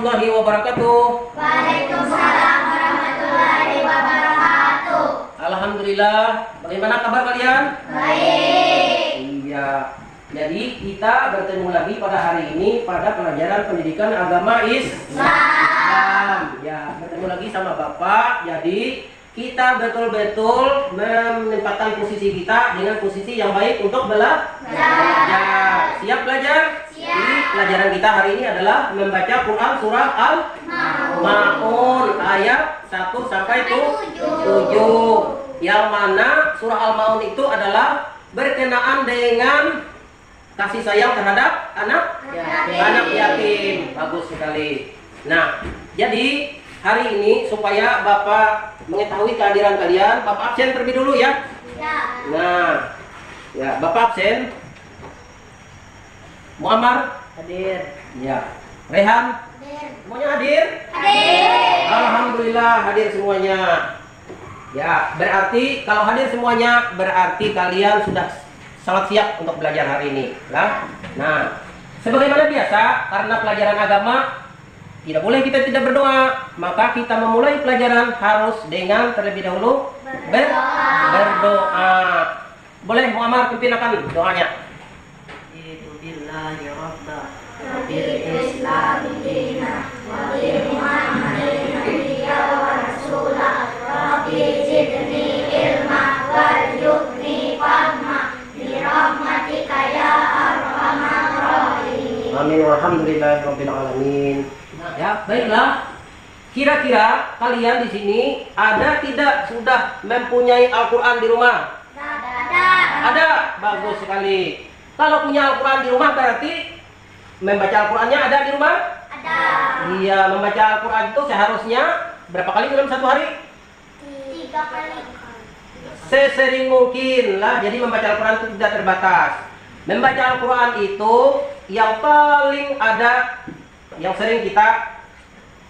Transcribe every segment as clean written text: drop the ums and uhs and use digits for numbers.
warahmatullahi wabarakatuh. Waalaikumsalam warahmatullahi wabarakatuh. Alhamdulillah. Bagaimana kabar kalian? Baik. Iya. Jadi kita bertemu lagi pada hari ini pada pelajaran pendidikan agama Islam. Ya, bertemu lagi sama Bapak. Jadi kita betul-betul menempatkan posisi kita dengan posisi yang baik untuk belajar. Siap belajar? Siap. Jadi pelajaran kita hari ini adalah membaca Quran surah Al-Maun ayat 1 sampai 7. Yang mana surah Al-Maun itu adalah berkenaan dengan kasih sayang terhadap anak yatim. Bagus sekali. Nah, jadi hari ini supaya Bapak mengetahui kehadiran kalian, Bapak absen terlebih dulu ya. Nah, ya Bapak absen. Muammar Hadir. ya. Rehan semuanya hadir? Hadir. Alhamdulillah hadir semuanya. Ya, berarti kalau hadir semuanya berarti kalian sudah sangat siap untuk belajar hari ini. Nah, sebagaimana biasa karena pelajaran agama tidak boleh kita tidak berdoa, maka kita memulai pelajaran harus dengan terlebih dahulu berdoa. Boleh Muammar pimpin doanya. Billahi rabba Bil Islam dina wa bi Muhammadin nabiyya wa rasulah rabbi zidni ilma warzuqni fahma bi rahmatika ya arhamar rahimin. Amin walhamdulillahirabbil alamin. Ya, baiklah. Kira-kira kalian di sini ada tidak sudah mempunyai Al-Qur'an di rumah? Ada. Bagus sekali. Kalau punya Al-Quran di rumah berarti membaca Al-Qurannya ada di rumah? Ada. Iya, membaca Al-Quran itu seharusnya berapa kali dalam satu hari? 3 kali. Sesering mungkin lah, jadi membaca Al-Quran itu tidak terbatas. Membaca Al-Quran itu yang paling ada, yang sering kita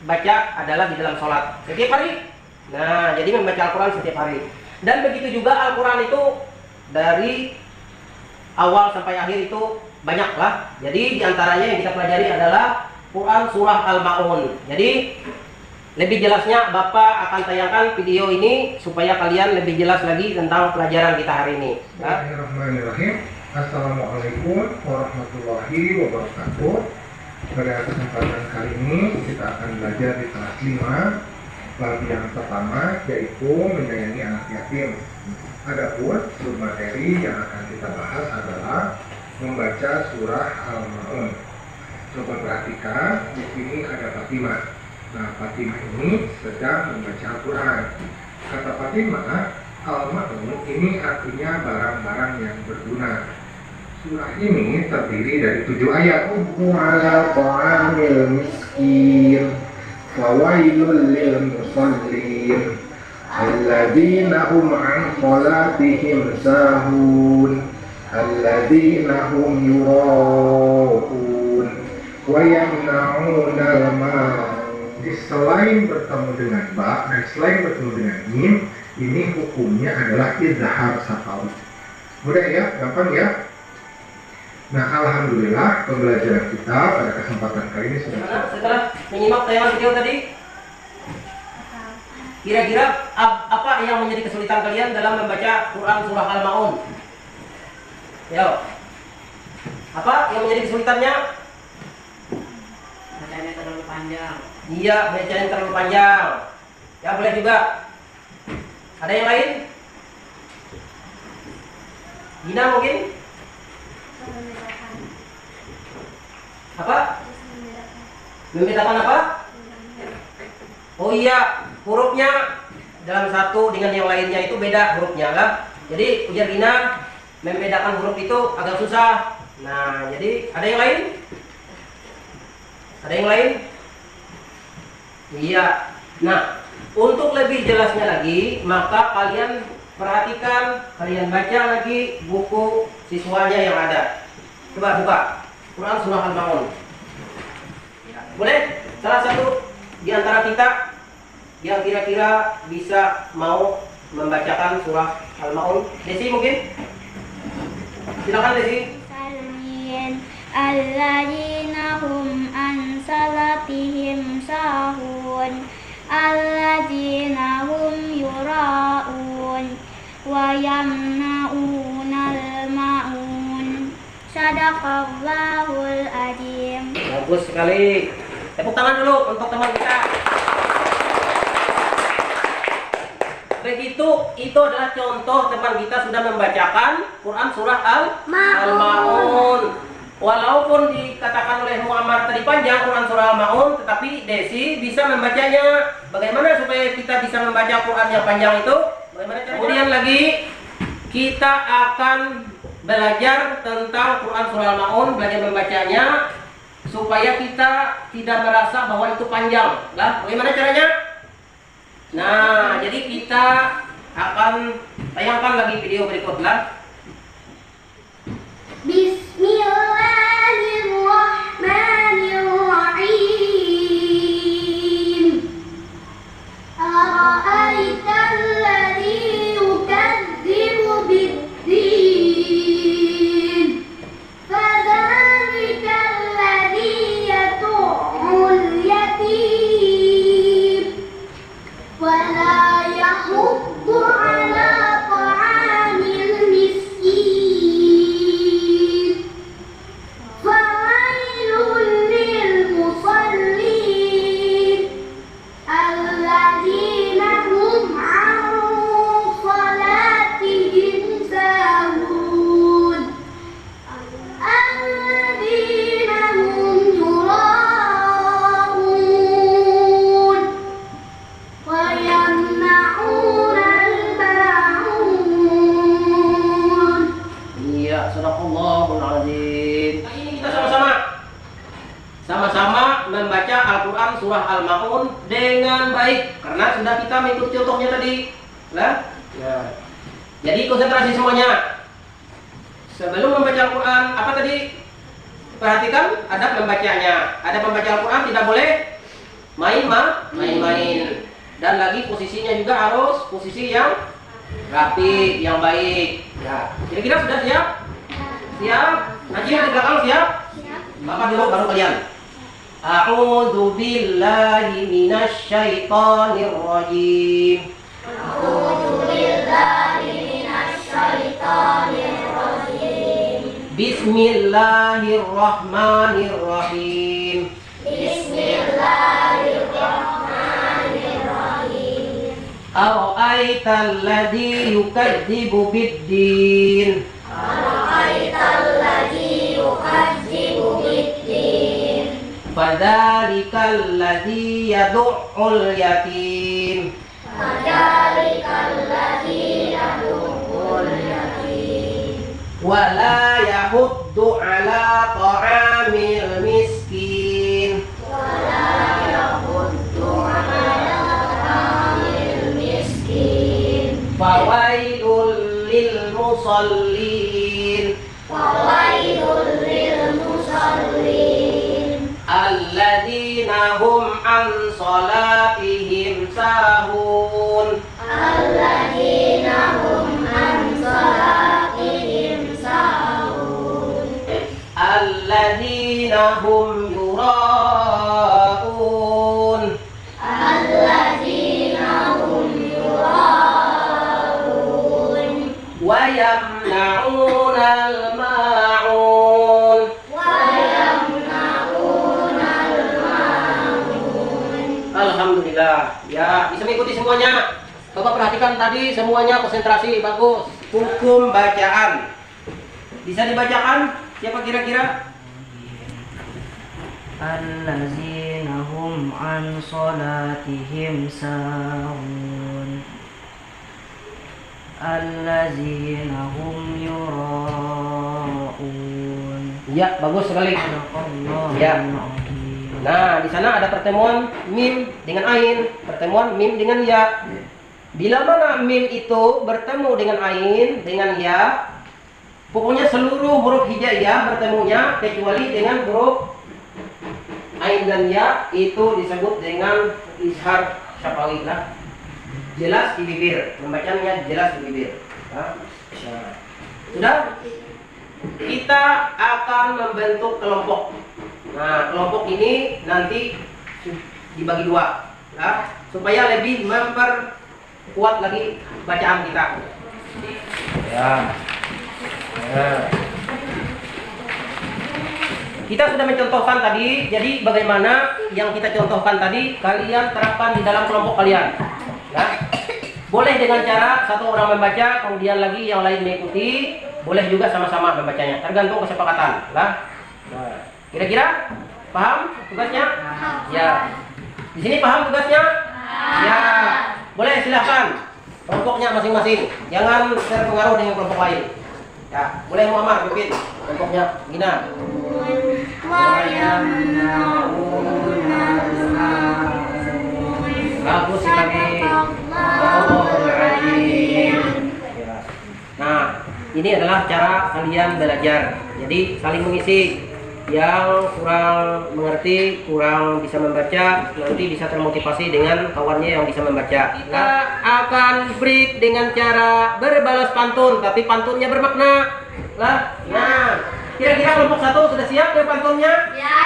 baca adalah di dalam sholat setiap hari. Nah, jadi membaca Al-Quran setiap hari. Dan begitu juga Al-Quran itu dari awal sampai akhir itu banyak lah. Jadi diantaranya yang kita pelajari adalah Quran surah Al-Maun. Jadi lebih jelasnya Bapak akan tayangkan video ini supaya kalian lebih jelas lagi tentang pelajaran kita hari ini. Bismillahirrahmanirrahim. Assalamualaikum warahmatullahi wabarakatuh. Pada kesempatan kali ini kita akan belajar di kelas 5 bab yang pertama, yaitu menyayangi anak yatim. Adapun submateri yang akan kita bahas adalah membaca surah Al-Maun. Coba perhatikan, di sini ada Fatimah. Nah, Fatimah ini sedang membaca Al-Quran. Kata Fatimah, Al-Maun ini artinya barang-barang yang berguna. Surah ini terdiri dari 7 ayat. Ala ta'amil miskin, fawailul lil musallin, alladzina hum an salatihim sahun, alladzina hum yura'un wa yamna'una al-ma'un. Selain bertemu dengan ba dan selain bertemu dengan mim, ini hukumnya adalah izhar safawi. Mudah ya, gampang ya. Nah, alhamdulillah pembelajaran kita pada kesempatan kali ini sudah selesai. Setelah menyimak tayangan video tadi, kira-kira apa yang menjadi kesulitan kalian dalam membaca Quran surah Al-Maun? Ya. Apa yang menjadi kesulitannya? Bacanya terlalu panjang. Iya, bacanya terlalu panjang. Ya, boleh juga. Ada yang lain? Gina mungkin? Apa? Membedakan apa? Oh iya, hurufnya dalam satu dengan yang lainnya itu beda hurufnya lah. Jadi ujar Gina membedakan huruf itu agak susah. Nah, jadi ada yang lain? Ada yang lain? Iya. Nah, untuk lebih jelasnya lagi, maka kalian perhatikan, kalian baca lagi buku siswanya yang ada. Coba buka Quran surah Al-Maun. Boleh? Salah satu di antara kita yang kira-kira bisa mau membacakan surah Al-Maun. Desi mungkin? Silakan Desi. Alladzina hum an صلاتهم ساهون الذين هم يراءون ويمنعون الماعون Sadaqallahul azim. Bagus sekali. Tepuk tangan dulu untuk teman kita. Begitu, itu adalah contoh teman kita sudah membacakan Quran surah Al-Ma'un. Walaupun dikatakan oleh Muammar tadi panjang Quran surah Al-Ma'un, tetapi Desi bisa membacanya. Bagaimana supaya kita bisa membaca Quran yang panjang itu? Bagaimana caranya? Kemudian lagi kita akan belajar tentang Quran surah Al-Ma'un, belajar membacanya supaya kita tidak merasa bahwa itu panjang. Lah, bagaimana caranya? Nah, jadi kita akan tayangkan lagi video berikutnya. Bismillahirrahmanirrahim. Ara'aital ladzi yukadzibu bid-din. Fadzalikal ladzi yad'ul yatim. Wala yahuddu ala ta'amil miskin. Fawailun lil musallin alladzina hum 'an salatihim sahun alladzina hum yura'un wa yamna'una al-ma'un. Iya, sadaqallahul azim. Ini kita sama-sama membaca Al-Quran surah Al-Ma'un dengan baik karena sudah kita mengikuti contohnya tadi. Lah, ya. Jadi konsentrasi semuanya. Sebelum membaca Al-Quran, apa tadi? Perhatikan adab membacanya. Adab membaca Al-Quran tidak boleh main-main. Dan lagi posisinya juga harus posisi yang rapi, yang baik. Ya. Kira-kira sudah siap? Siap? Najib di belakang siap? Bapak dulu baru kalian. A'udzu billahi minasy syaithanir rajim. Bismillahirrahmanirrahim. Ara'aital ladzi yukadzibu bid-din. Fadzalikal ladzi yad'ul yatim. Wala yahuddu ala ta'amil miskin. Fawailul lil musallin alladzina hum an salatihim sahun. Alladzina hum yura'un wa yamna'una al-ma'un. Alhamdulillah. Ya, bisa mengikuti semuanya. Bapak perhatikan tadi semuanya konsentrasi bagus. Hukum bacaan. Bisa dibacakan? Siapa kira-kira? Allazina hum an salatihim sahun allazina hum yura'un. Ya, bagus sekali. Sadaqallahul Ya. azim. Nah, di sana ada pertemuan mim dengan ain, pertemuan mim dengan ya. Bila mana mim itu bertemu dengan ain, dengan ya, pokoknya seluruh huruf hijaiyah bertemunya kecuali dengan huruf ain dan ya itu disebut dengan izhar syafawi lah. Jelas di bibir, membacanya jelas di bibir. Nah, sudah? Kita akan membentuk kelompok. Nah, kelompok ini nanti dibagi dua, ya, supaya lebih memperkuat lagi bacaan kita. Ya. Nah. Kita sudah mencontohkan tadi, jadi bagaimana yang kita contohkan tadi kalian terapkan di dalam kelompok kalian. Ya. Boleh dengan cara satu orang membaca, kemudian lagi yang lain mengikuti. Boleh juga sama-sama membacanya, tergantung kesepakatan. Nah, kira-kira paham tugasnya? Ya. Di sini paham tugasnya? Ya. Boleh silahkan. Kelompoknya masing-masing. Jangan terpengaruh dengan kelompok lain. Ya, boleh Muhammad pimpin kelompoknya Gina. Bagus sekali. Nah, ini adalah cara kalian belajar. Jadi saling mengisi. Yang kurang mengerti, kurang bisa membaca, nanti bisa termotivasi dengan kawannya yang bisa membaca. Kita akan break dengan cara berbalas pantun, tapi pantunnya bermakna. Lah, nah, kira-kira kelompok 1 sudah siap dengan pantunnya? Ya.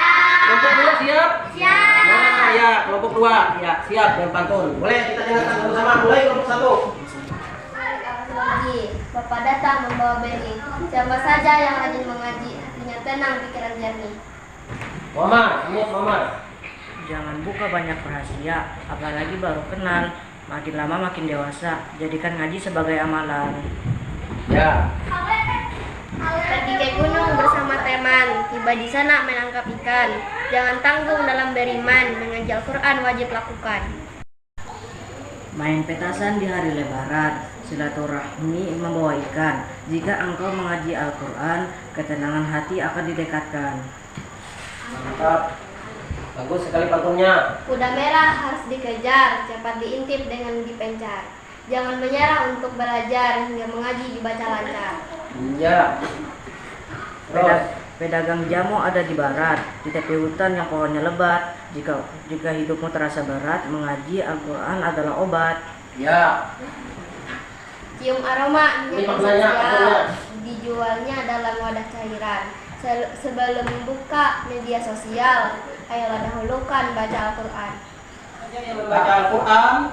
Kelompok 2 siap? Siap. Nah, ya, kelompok 2 ya siap dengan pantun. Boleh kita dengarkan bersama. Mulai kelompok 1. Lagi, Bapak datang membawa benih. Siapa saja yang rajin mengaji, hatinya tenang, pikiran jernih. Muhammad. Jangan buka banyak rahasia, apalagi baru kenal. Makin lama makin dewasa. Jadikan ngaji sebagai amalan. Ya. Pergi ke gunung bersama teman, tiba di sana menangkap ikan. Jangan tanggung dalam beriman, mengaji Al-Quran wajib lakukan. Main petasan di hari Lebaran, silaturahmi membawa ikan. Jika engkau mengaji Al-Quran, ketenangan hati akan didekatkan. Mantap. Bagus sekali pantunnya. Kuda merah harus dikejar, cepat diintip dengan dipencar. Jangan menyerah untuk belajar, hingga mengaji dibaca lancar. Ya. Terus. Pedagang jamu ada di barat, di tepi hutan yang pohonnya lebat. Jika hidupmu terasa berat, mengaji Al-Quran adalah obat. Ya. Cium aroma Ini minyak maknanya, esensial, dijualnya dalam wadah cairan. Sebelum buka media sosial, ayolah dahulukan baca Al-Quran. Yang membaca Al-Quran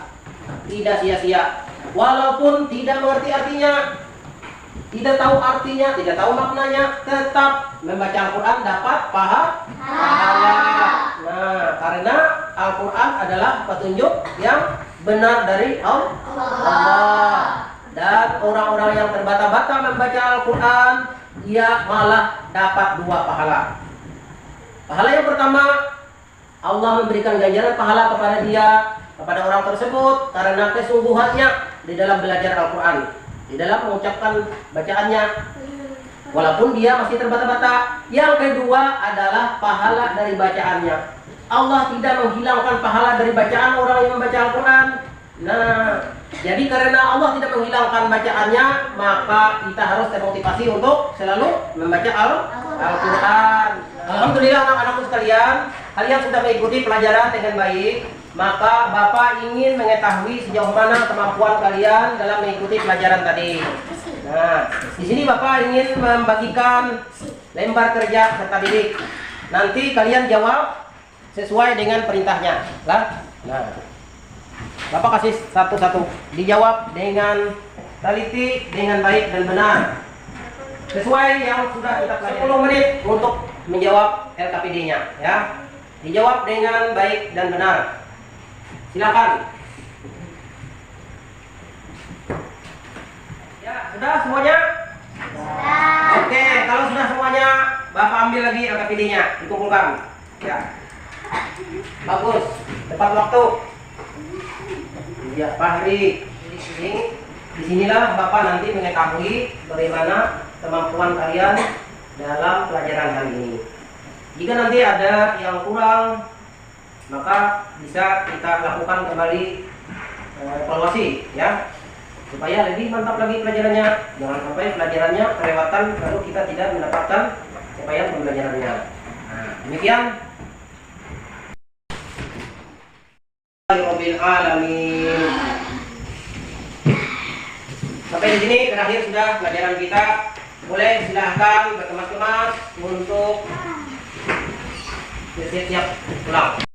tidak sia-sia, walaupun tidak mengerti artinya, tidak tahu artinya, tidak tahu maknanya, tetap membaca Al-Quran dapat pahala. Nah, karena Al-Quran adalah petunjuk yang benar dari Allah. Dan orang-orang yang terbata-bata membaca Al-Quran, ia malah dapat 2 pahala. Pahala yang pertama, Allah memberikan ganjaran pahala kepada dia, kepada orang tersebut, karena kesungguhannya di dalam belajar Al-Quran, di dalam mengucapkan bacaannya, walaupun dia masih terbata-bata. Yang kedua adalah pahala dari bacaannya. Allah tidak menghilangkan pahala dari bacaan orang yang membaca Al-Quran. Nah, jadi karena Allah tidak menghilangkan bacaannya, maka kita harus termotivasi untuk selalu membaca Al-Quran. Alhamdulillah anak-anakku sekalian, kalian sudah mengikuti pelajaran dengan baik. Maka Bapak ingin mengetahui sejauh mana kemampuan kalian dalam mengikuti pelajaran tadi. Nah, di sini Bapak ingin membagikan lembar kerja serta didik. Nanti kalian jawab sesuai dengan perintahnya. Nah, Bapak kasih satu-satu. Dijawab dengan teliti, dengan baik dan benar. Sesuai yang sudah kita pelajari. 10 menit untuk menjawab LKPD-nya, ya. Dijawab dengan baik dan benar. Silakan. Ya, sudah semuanya? Sudah. Oke, kalau sudah semuanya, Bapak ambil lagi LKPD-nya, dikumpulkan. Ya. Bagus. Tepat waktu. Ya, Pak Heri. Disinilah Bapak nanti mengetahui bagaimana kemampuan kalian dalam pelajaran hari ini. Jika nanti ada yang kurang, maka bisa kita lakukan kembali evaluasi, ya, supaya lebih mantap lagi pelajarannya. Jangan sampai pelajarannya kelewatan lalu kita tidak mendapatkan capaian pembelajarannya. Nah, demikian. Rabbil alamin. Sampai di sini terakhir sudah pelajaran kita. Boleh silahkan berkemas-kemas untuk Siap, pulang.